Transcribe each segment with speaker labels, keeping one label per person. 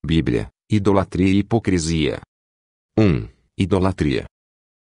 Speaker 1: Bíblia, idolatria e hipocrisia. 1. Idolatria.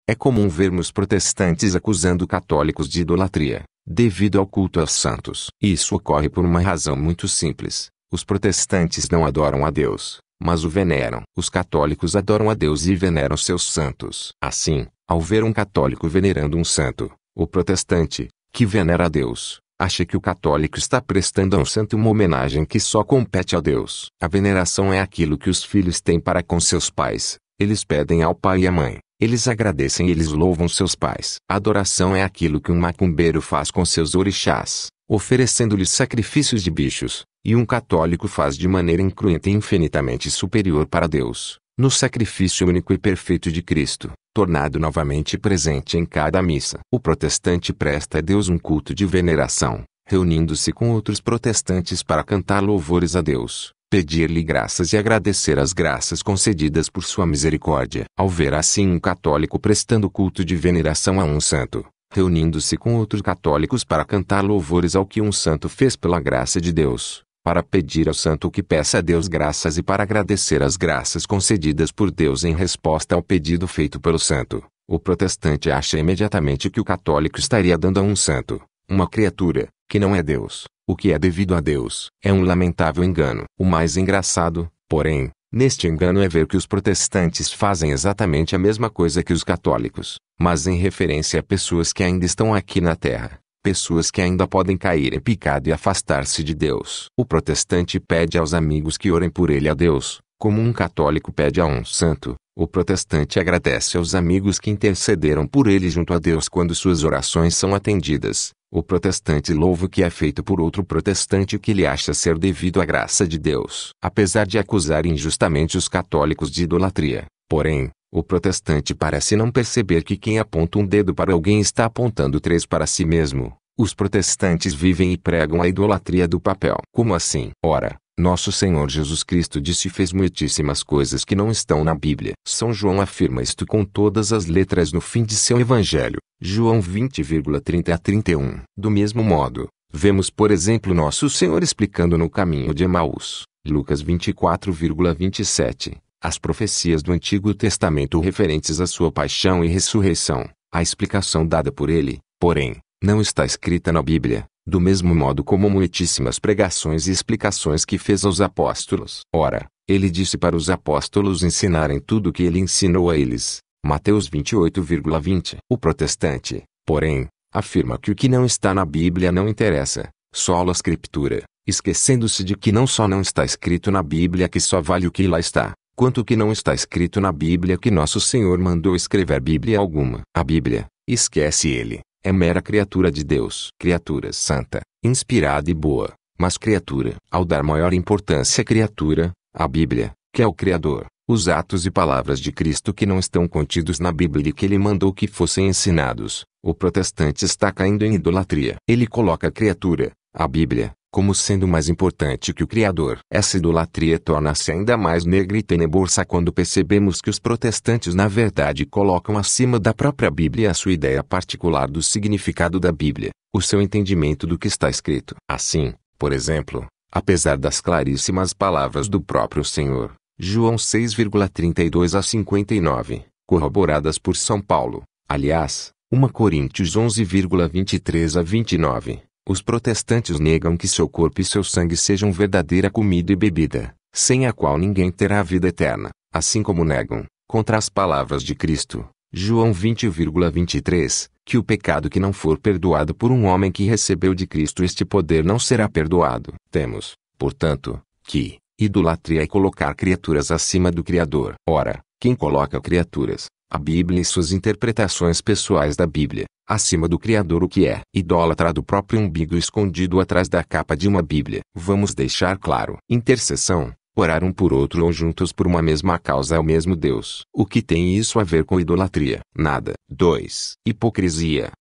Speaker 1: É comum vermos protestantes acusando católicos de idolatria, devido ao culto aos santos. Isso ocorre por uma razão muito simples. Os protestantes não adoram a Deus, mas o veneram. Os católicos adoram a Deus e veneram seus santos. Assim, ao ver um católico venerando um santo, o protestante, que venera a Deus, acha que o católico está prestando a um santo uma homenagem que só compete a Deus. A veneração é aquilo que os filhos têm para com seus pais. Eles pedem ao pai e à mãe. Eles agradecem e eles louvam seus pais. A adoração é aquilo que um macumbeiro faz com seus orixás, oferecendo-lhes sacrifícios de bichos, e um católico faz de maneira incruenta e infinitamente superior para Deus, no sacrifício único e perfeito de Cristo, tornado novamente presente em cada missa. O protestante presta a Deus um culto de veneração, reunindo-se com outros protestantes para cantar louvores a Deus, pedir-lhe graças e agradecer as graças concedidas por sua misericórdia. Ao ver assim um católico prestando culto de veneração a um santo, reunindo-se com outros católicos para cantar louvores ao que um santo fez pela graça de Deus, para pedir ao santo que peça a Deus graças e para agradecer as graças concedidas por Deus em resposta ao pedido feito pelo santo, o protestante acha imediatamente que o católico estaria dando a um santo, uma criatura, que não é Deus, o que é devido a Deus. É um lamentável engano. O mais engraçado, porém, neste engano é ver que os protestantes fazem exatamente a mesma coisa que os católicos, mas em referência a pessoas que ainda estão aqui na terra, pessoas que ainda podem cair em pecado e afastar-se de Deus. O protestante pede aos amigos que orem por ele a Deus, como um católico pede a um santo. O protestante agradece aos amigos que intercederam por ele junto a Deus quando suas orações são atendidas. O protestante louva o que é feito por outro protestante que ele acha ser devido à graça de Deus. Apesar de acusar injustamente os católicos de idolatria, porém, o protestante parece não perceber que quem aponta um dedo para alguém está apontando três para si mesmo. Os protestantes vivem e pregam a idolatria do papel. Como assim? Ora, nosso Senhor Jesus Cristo disse e fez muitíssimas coisas que não estão na Bíblia. São João afirma isto com todas as letras no fim de seu evangelho. João 20,30 a 31. Do mesmo modo, vemos por exemplo nosso Senhor explicando no caminho de Emaús, Lucas 24,27, as profecias do Antigo Testamento referentes à sua paixão e ressurreição. A explicação dada por ele, porém, não está escrita na Bíblia, do mesmo modo como muitíssimas pregações e explicações que fez aos apóstolos. Ora, ele disse para os apóstolos ensinarem tudo o que ele ensinou a eles. Mateus 28,20. O protestante, porém, afirma que o que não está na Bíblia não interessa, sola Escritura, esquecendo-se de que não só não está escrito na Bíblia que só vale o que lá está, quanto o que não está escrito na Bíblia que nosso Senhor mandou escrever Bíblia alguma. A Bíblia, esquece ele, é mera criatura de Deus. Criatura santa, inspirada e boa, mas criatura. Ao dar maior importância à criatura, a Bíblia, que é o Criador, os atos e palavras de Cristo que não estão contidos na Bíblia e que ele mandou que fossem ensinados, o protestante está caindo em idolatria. Ele coloca a criatura, a Bíblia, como sendo mais importante que o Criador. Essa idolatria torna-se ainda mais negra e tenebrosa quando percebemos que os protestantes na verdade colocam acima da própria Bíblia a sua ideia particular do significado da Bíblia, o seu entendimento do que está escrito. Assim, por exemplo, apesar das claríssimas palavras do próprio Senhor, João 6,32 a 59, corroboradas por São Paulo, aliás, 1 Coríntios 11,23 a 29, os protestantes negam que seu corpo e seu sangue sejam verdadeira comida e bebida, sem a qual ninguém terá a vida eterna, assim como negam, contra as palavras de Cristo, João 20,23, que o pecado que não for perdoado por um homem que recebeu de Cristo este poder não será perdoado. Temos, portanto, que idolatria é colocar criaturas acima do Criador. Ora, quem coloca criaturas, a Bíblia e suas interpretações pessoais da Bíblia, acima do Criador, o que é idólatra do próprio umbigo escondido atrás da capa de uma Bíblia. Vamos deixar claro. Intercessão, orar um por outro ou juntos por uma mesma causa é o mesmo Deus. O que tem isso a ver com idolatria? Nada. 2. Hipocrisia.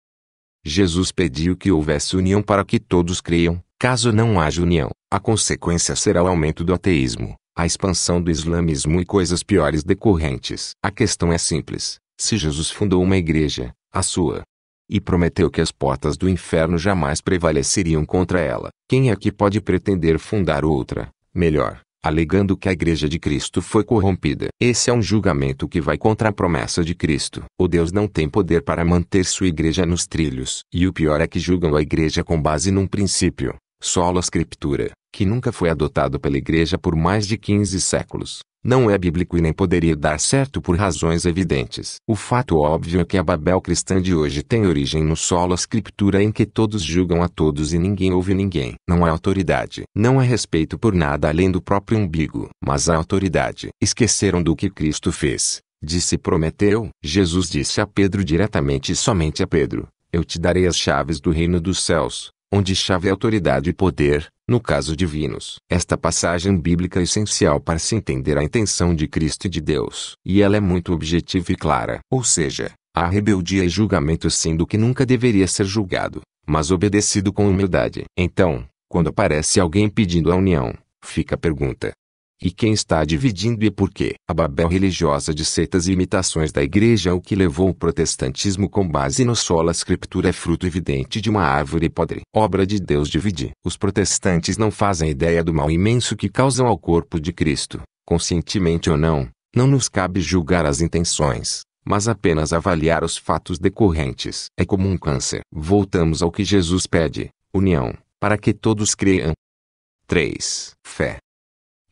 Speaker 1: Jesus pediu que houvesse união para que todos creiam. Caso não haja união, a consequência será o aumento do ateísmo, a expansão do islamismo e coisas piores decorrentes. A questão é simples. Se Jesus fundou uma igreja, a sua, e prometeu que as portas do inferno jamais prevaleceriam contra ela, quem é que pode pretender fundar outra, melhor, alegando que a Igreja de Cristo foi corrompida. Esse é um julgamento que vai contra a promessa de Cristo. O Deus não tem poder para manter sua Igreja nos trilhos. E o pior é que julgam a Igreja com base num princípio, sola Scriptura, que nunca foi adotado pela Igreja por mais de 15 séculos. Não é bíblico e nem poderia dar certo por razões evidentes. O fato óbvio é que a Babel cristã de hoje tem origem no sola Scriptura, em que todos julgam a todos e ninguém ouve ninguém. Não há autoridade. Não há respeito por nada além do próprio umbigo. Mas há autoridade. Esqueceram do que Cristo fez. Disse e prometeu. Jesus disse a Pedro diretamente e somente a Pedro: eu te darei as chaves do reino dos céus, onde chave é autoridade e poder, no caso divinos. Esta passagem bíblica é essencial para se entender a intenção de Cristo e de Deus. E ela é muito objetiva e clara. Ou seja, há rebeldia e julgamento sim do que nunca deveria ser julgado, mas obedecido com humildade. Então, quando aparece alguém pedindo a união, fica a pergunta: e quem está dividindo e por quê? A Babel religiosa de seitas e imitações da Igreja é o que levou o protestantismo com base no sola Scriptura é fruto evidente de uma árvore podre. Obra de Deus divide. Os protestantes não fazem ideia do mal imenso que causam ao corpo de Cristo, conscientemente ou não. Não nos cabe julgar as intenções, mas apenas avaliar os fatos decorrentes. É como um câncer. Voltamos ao que Jesus pede: união, para que todos creiam. 3. Fé.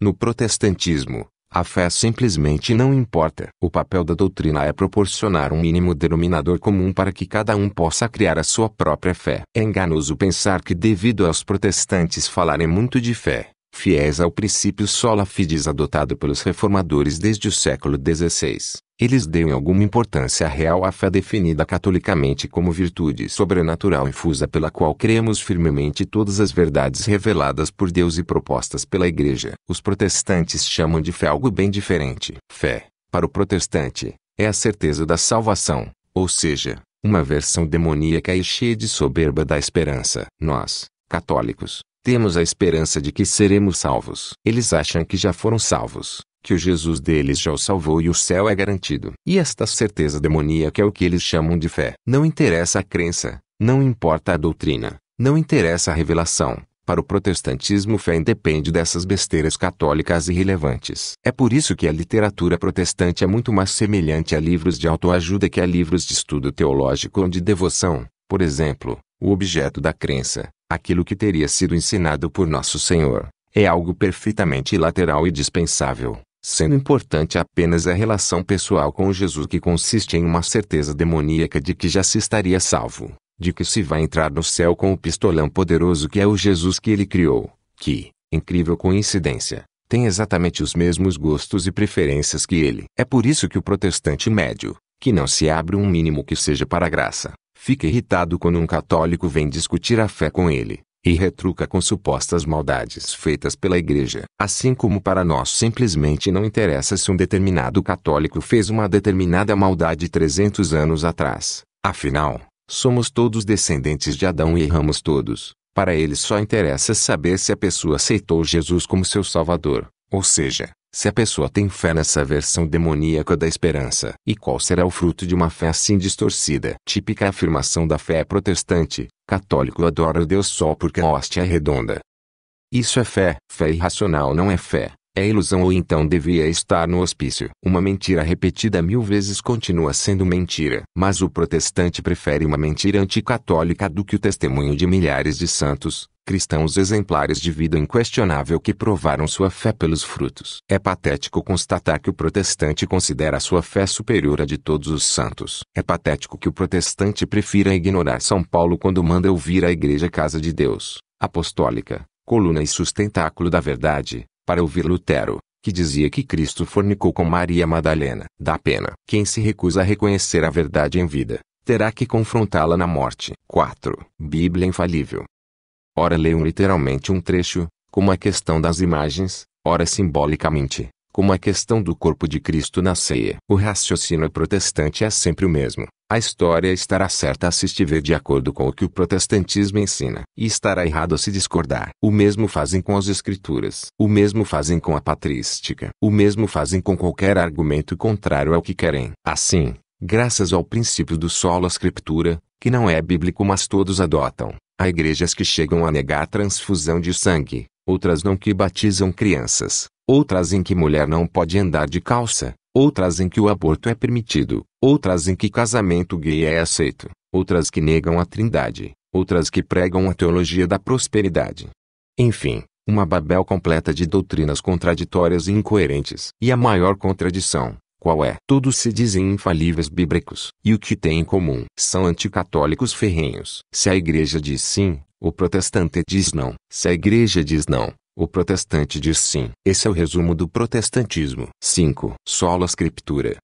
Speaker 1: No protestantismo, a fé simplesmente não importa. O papel da doutrina é proporcionar um mínimo denominador comum para que cada um possa criar a sua própria fé. É enganoso pensar que, devido aos protestantes falarem muito de fé, fiéis ao princípio sola fides adotado pelos reformadores desde o século XVI, eles dão alguma importância real à fé definida catolicamente como virtude sobrenatural infusa pela qual cremos firmemente todas as verdades reveladas por Deus e propostas pela Igreja. Os protestantes chamam de fé algo bem diferente. Fé, para o protestante, é a certeza da salvação, ou seja, uma versão demoníaca e cheia de soberba da esperança. Nós, católicos, temos a esperança de que seremos salvos. Eles acham que já foram salvos, que o Jesus deles já os salvou e o céu é garantido. E esta certeza demoníaca é o que eles chamam de fé. Não interessa a crença, não importa a doutrina, não interessa a revelação. Para o protestantismo, fé independe dessas besteiras católicas irrelevantes. É por isso que a literatura protestante é muito mais semelhante a livros de autoajuda que a livros de estudo teológico ou de devoção. Por exemplo, o objeto da crença, aquilo que teria sido ensinado por Nosso Senhor, é algo perfeitamente lateral e dispensável, sendo importante apenas a relação pessoal com Jesus, que consiste em uma certeza demoníaca de que já se estaria salvo, de que se vai entrar no céu com o pistolão poderoso que é o Jesus que ele criou, que, incrível coincidência, tem exatamente os mesmos gostos e preferências que ele. É por isso que o protestante médio, que não se abre um mínimo que seja para a graça, fica irritado quando um católico vem discutir a fé com ele, e retruca com supostas maldades feitas pela Igreja. Assim como para nós simplesmente não interessa se um determinado católico fez uma determinada maldade 300 anos atrás. Afinal, somos todos descendentes de Adão e erramos todos. Para eles só interessa saber se a pessoa aceitou Jesus como seu Salvador, ou seja, se a pessoa tem fé nessa versão demoníaca da esperança. E qual será o fruto de uma fé assim distorcida? Típica afirmação da fé protestante: católico adora Deus só porque a hóstia é redonda. Isso é fé. Fé irracional não é fé, é ilusão, ou então devia estar no hospício. Uma mentira repetida 1000 vezes continua sendo mentira. Mas o protestante prefere uma mentira anticatólica do que o testemunho de milhares de santos, cristãos exemplares de vida inquestionável que provaram sua fé pelos frutos. É patético constatar que o protestante considera a sua fé superior à de todos os santos. É patético que o protestante prefira ignorar São Paulo quando manda ouvir a Igreja Casa de Deus, apostólica, coluna e sustentáculo da verdade, para ouvir Lutero, que dizia que Cristo fornicou com Maria Madalena. Dá pena. Quem se recusa a reconhecer a verdade em vida, terá que confrontá-la na morte. 4. Bíblia infalível. Ora leiam literalmente um trecho, como a questão das imagens, ora simbolicamente, como a questão do corpo de Cristo na ceia. O raciocínio protestante é sempre o mesmo. A história estará certa se estiver de acordo com o que o protestantismo ensina, e estará errado se discordar. O mesmo fazem com as escrituras. O mesmo fazem com a patrística. O mesmo fazem com qualquer argumento contrário ao que querem. Assim, graças ao princípio do sola Scriptura, que não é bíblico mas todos adotam, há igrejas que chegam a negar transfusão de sangue, outras não, que batizam crianças, outras em que mulher não pode andar de calça, outras em que o aborto é permitido, outras em que casamento gay é aceito, outras que negam a Trindade, outras que pregam a teologia da prosperidade. Enfim, uma babel completa de doutrinas contraditórias e incoerentes. E a maior contradição, qual é? Todos se dizem infalíveis bíblicos, e o que têm em comum? São anticatólicos ferrenhos. Se a igreja diz sim, o protestante diz não. Se a igreja diz não, o protestante diz sim. Esse é o resumo do protestantismo. 5. Sola Scriptura.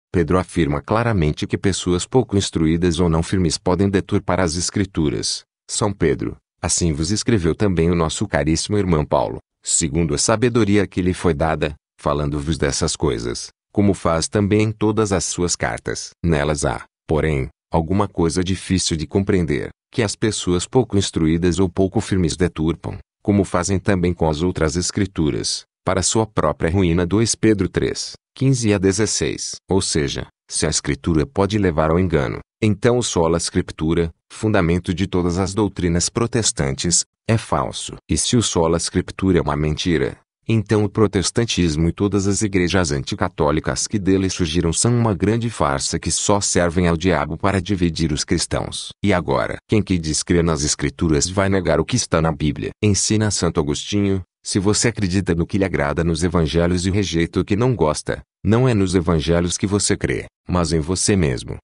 Speaker 1: Pedro afirma claramente que pessoas pouco instruídas ou não firmes podem deturpar as Escrituras. São Pedro, assim vos escreveu também o nosso caríssimo irmão Paulo, segundo a sabedoria que lhe foi dada, falando-vos dessas coisas, como faz também em todas as suas cartas. Nelas há, porém, alguma coisa difícil de compreender, que as pessoas pouco instruídas ou pouco firmes deturpam, como fazem também com as outras Escrituras, para sua própria ruína. 2 Pedro 3, 15 a 16. Ou seja, se a Escritura pode levar ao engano, então o sola Scriptura, fundamento de todas as doutrinas protestantes, é falso. E se o sola Scriptura é uma mentira, então o protestantismo e todas as igrejas anticatólicas que dele surgiram são uma grande farsa que só servem ao diabo para dividir os cristãos. E agora, quem que diz crer nas Escrituras vai negar o que está na Bíblia? Ensina Santo Agostinho: se você acredita no que lhe agrada nos evangelhos e rejeita o que não gosta, não é nos evangelhos que você crê, mas em você mesmo.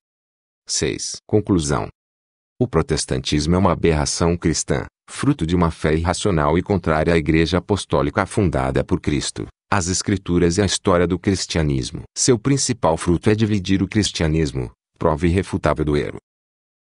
Speaker 1: 6. Conclusão. O protestantismo é uma aberração cristã, fruto de uma fé irracional e contrária à Igreja Apostólica fundada por Cristo, as Escrituras e a história do cristianismo. Seu principal fruto é dividir o cristianismo, prova irrefutável do erro.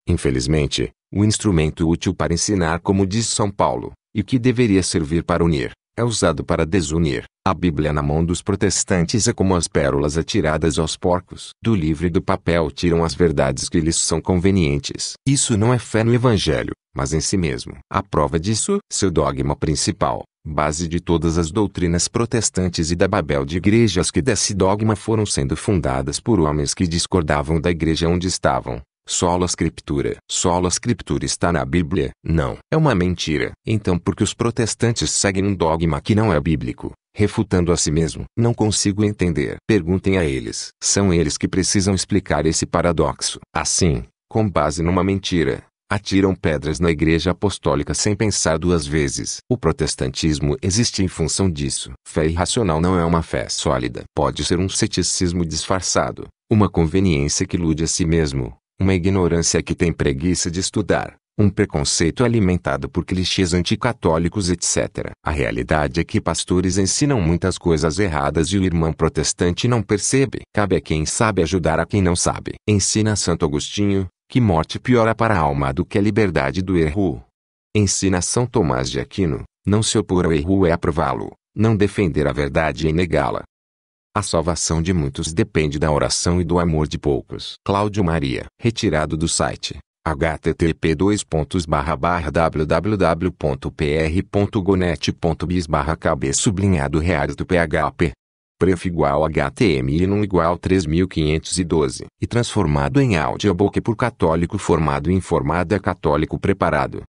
Speaker 1: Infelizmente, o instrumento útil para ensinar, como diz São Paulo, e que deveria servir para unir, é usado para desunir. A Bíblia na mão dos protestantes é como as pérolas atiradas aos porcos. Do livro e do papel tiram as verdades que lhes são convenientes. Isso não é fé no Evangelho, mas em si mesmo. A prova disso, seu dogma principal, base de todas as doutrinas protestantes e da babel de igrejas que desse dogma foram sendo fundadas por homens que discordavam da igreja onde estavam. Sola Scriptura. Sola Scriptura está na Bíblia? Não. É uma mentira. Então por que os protestantes seguem um dogma que não é bíblico, refutando a si mesmo? Não consigo entender. Perguntem a eles. São eles que precisam explicar esse paradoxo. Assim, com base numa mentira, atiram pedras na Igreja Apostólica sem pensar duas vezes. O protestantismo existe em função disso. Fé irracional não é uma fé sólida. Pode ser um ceticismo disfarçado, uma conveniência que ilude a si mesmo, uma ignorância que tem preguiça de estudar, um preconceito alimentado por clichês anticatólicos, etc. A realidade é que pastores ensinam muitas coisas erradas e o irmão protestante não percebe. Cabe a quem sabe ajudar a quem não sabe. Ensina Santo Agostinho que morte piora para a alma do que a liberdade do erro. Ensina São Tomás de Aquino: não se opor ao erro é aprová-lo, não defender a verdade é negá-la. A salvação de muitos depende da oração e do amor de poucos. Cláudio Maria. Retirado do site http://www.pr.gonet.biz/kb_reais do php. Pref igual HTML num igual 3512. E transformado em audiobook por católico formado e informado é católico preparado.